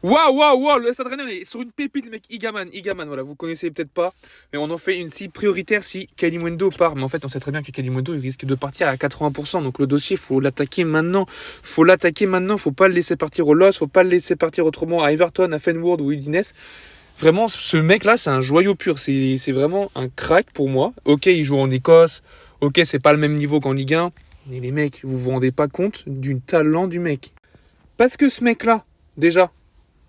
Waouh, le Stade Rennais, on est sur une pépite, le mec, Igaman, voilà, vous connaissez peut-être pas, mais on en fait une si prioritaire si Kalimundo part. Mais en fait, on sait très bien que Kalimundo, il risque de partir à 80%, donc le dossier, faut l'attaquer maintenant. Faut pas le laisser partir au Loss, faut pas le laisser partir autrement à Everton, à Fenward ou Udinese. Vraiment, ce mec-là, c'est un joyau pur, c'est vraiment un crack pour moi. Ok, il joue en Écosse, ok, c'est pas le même niveau qu'en Ligue 1, mais les mecs, vous vous rendez pas compte du talent du mec. Parce que ce mec-là, déjà,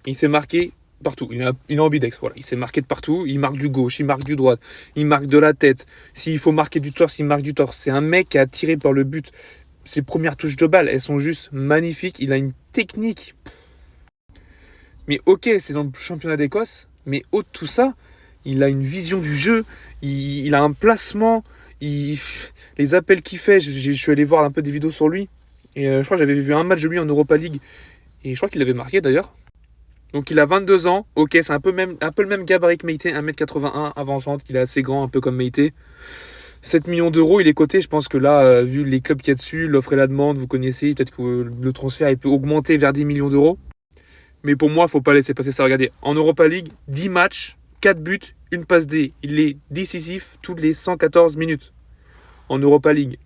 il s'est marqué partout. Il est ambidex, voilà. Il s'est marqué de partout. Il marque du gauche, il marque du droite, il marque de la tête. S'il faut marquer du torse, il marque du torse. C'est un mec qui a tiré par le but. Ses premières touches de balle, elles sont juste magnifiques. Il a une technique. Mais ok, c'est dans le championnat d'Écosse. Mais au de tout ça, il a une vision du jeu. Il a un placement. Les appels qu'il fait, je suis allé voir un peu des vidéos sur lui. Et je crois que j'avais vu un match de lui en Europa League. Et je crois qu'il avait marqué d'ailleurs. Donc il a 22 ans, ok, c'est un peu le même gabarit que Meite, 1m81 avant-vente, il est assez grand, un peu comme Meite. 7 millions d'euros, il est coté, je pense que là, vu les clubs qu'il y a dessus, l'offre et la demande, vous connaissez, peut-être que le transfert il peut augmenter vers 10 millions d'euros. Mais pour moi, il ne faut pas laisser passer ça. Regardez, en Europa League, 10 matchs, 4 buts, une passe D. Il est décisif toutes les 114 minutes en Europa League.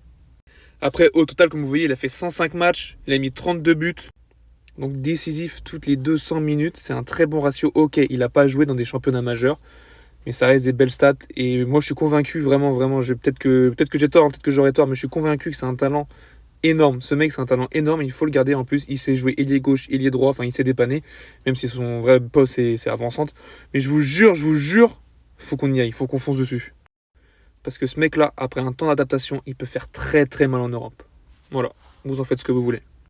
Après, au total, comme vous voyez, il a fait 105 matchs, il a mis 32 buts. Donc décisif toutes les 200 minutes, c'est un très bon ratio. Ok, il n'a pas joué dans des championnats majeurs, mais ça reste des belles stats. Et moi, je suis convaincu, vraiment, peut-être que j'ai tort, peut-être que j'aurais tort, mais je suis convaincu que c'est un talent énorme. Ce mec, c'est un talent énorme, il faut le garder. En plus, il sait jouer ailier gauche, ailier droit, enfin, il sait dépanner, même si son vrai poste, c'est avant-centre. Mais je vous jure, faut qu'on y aille, faut qu'on fonce dessus. Parce que ce mec-là, après un temps d'adaptation, il peut faire très très mal en Europe. Voilà, vous en faites ce que vous voulez.